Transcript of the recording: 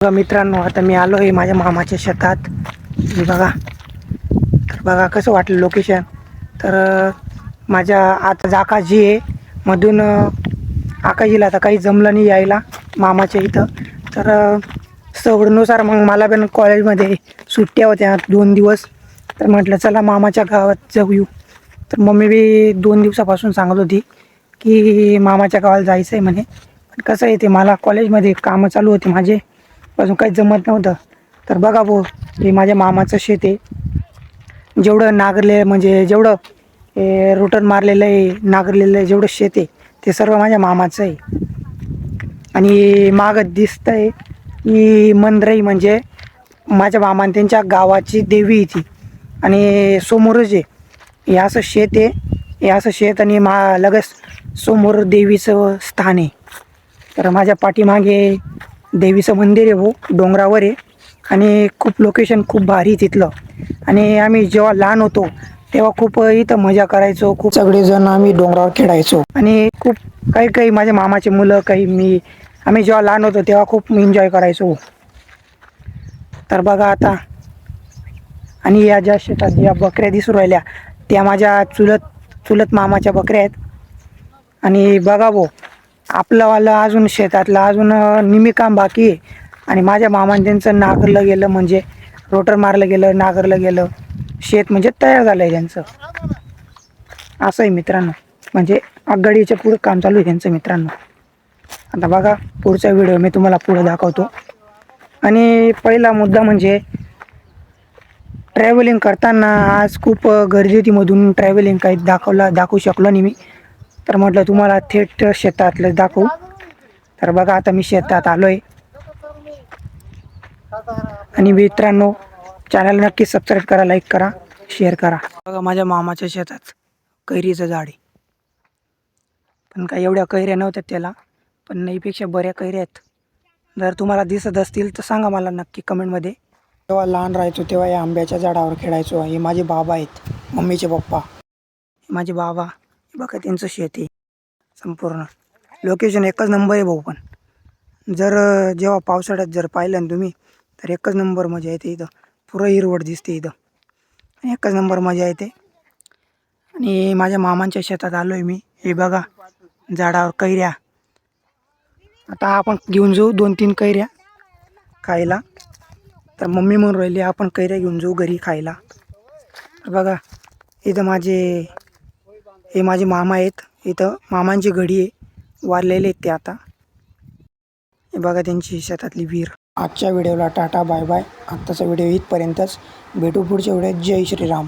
बघा मित्रांनो, आता मी आलो आहे माझ्या मामाच्या शेतात. हे बघा, तर बघा कसं वाटलं लोकेशन. तर माझ्या आता आकाशजी आहे मधून आकाशजीला आता काही जमलं नाही यायला मामाच्या इथं. तर सवडीनुसार मग मला पण कॉलेजमध्ये सुट्ट्या होत्या 2 दिवस. तर म्हटलं चला मामाच्या गावात जाऊ येऊ. तर मम्मी बी 2 दिवसापासून सांगत होती की मामाच्या गावाला जायचं आहे म्हणे. पण कसं आहे ते मला कॉलेजमध्ये कामं चालू होते माझे, अजून काही जमत नव्हतं. तर बघा भाऊ, हे माझ्या मामाचं शेत आहे. जेवढं नांगरले म्हणजे जेवढं रोटन मारलेलं आहे, नांगरलेलं आहे, जेवढं शेत आहे ते सर्व माझ्या मामाचं आहे. आणि मागं दिसतंय ही मंदराई म्हणजे माझ्या मामाने त्यांच्या गावाची देवी आहे ती. आणि समोरच आहे हे असं शेत आहे. हे असं शेत आणि लगेच समोर देवीचं स्थान आहे. तर माझ्या पाठीमागे देवीचं मंदिर आहे भाऊ, डोंगरावर आहे. आणि खूप लोकेशन खूप भारी तिथलं. आणि आम्ही जेव्हा लहान होतो तेव्हा खूप इथं मजा करायचो. खूप सगळेजण आम्ही डोंगरावर खेळायचो. आणि खूप काही काही माझ्या मामाचे मुलं काही आम्ही जेव्हा लहान होतो तेव्हा खूप एन्जॉय करायचो. तर बघा आता, आणि या ज्या शेतात ज्या बकऱ्या दिसून राहिल्या त्या माझ्या चुलत मामाच्या बकऱ्या आहेत. आणि बघा भाऊ, आपलंवालं अजून शेतातलं अजून निम्मी काम बाकी आहे. आणि माझ्या मामाने त्यांचं नांगरलं गेलं म्हणजे रोटर मारलं गेलं, नांगरलं गेलं, शेत म्हणजे तयार झालं आहे त्यांचं. असं आहे मित्रांनो, म्हणजे आगगाडीच्या पुढं काम चालू आहे त्यांचं मित्रांनो. आता बघा पुढचा व्हिडिओ मी तुम्हाला पुढे दाखवतो. आणि पहिला मुद्दा म्हणजे ट्रॅव्हलिंग करताना आज खूप गर्दी होती मधून, ट्रॅव्हलिंग काही दाखवू शकलो नाही मी. तर म्हटलं तुम्हाला थेट शेतातलं दाखवू. तर बघा आता मी शेतात आलो आहे. आणि मित्रांनो, चॅनल नक्की सबस्क्राईब करा, लाईक करा, शेअर करा. बघा माझ्या मामाच्या शेतात कैरीचं झाड आहे. पण काही एवढ्या कैऱ्या नव्हत्या त्याला, पण नाहीपेक्षा बऱ्या कैऱ्या आहेत. जर तुम्हाला दिसत असतील तर सांगा मला नक्की कमेंटमध्ये. तेव्हा लहान राहायचो तेव्हा या आंब्याच्या झाडावर खेळायचो. हे माझे बाबा आहेत, मम्मीचे पप्पा. हे माझे बाबा, बघा त्यांचं शेत आहे संपूर्ण. लोकेशन एकच नंबर आहे भाऊ. पण जर जेव्हा पावसाळ्यात जर पाहिलं ना तुम्ही तर एकच नंबर मजा येते इथं. पुरं हिरवळ दिसते इथं, एकच नंबर मजा येते. आणि माझ्या मामांच्या शेतात आलो आहे मी. हे बघा झाडावर कैऱ्या. आता आपण घेऊन जाऊ 2-3 कैऱ्या खायला. तर मम्मी म्हणून राहिली आपण कैऱ्या घेऊन जाऊ घरी खायला. बघा इथं हे माझे मामा आहेत. इथं मामांची घडी आहे, वारलेले आहेत ते आता. हे बघा त्यांची शेतातली विहीर. आजच्या व्हिडिओला टाटा बाय बाय. आत्ताचा व्हिडिओ इथपर्यंतच. भेटू पुढच्या व्हिडिओत. जय श्रीराम.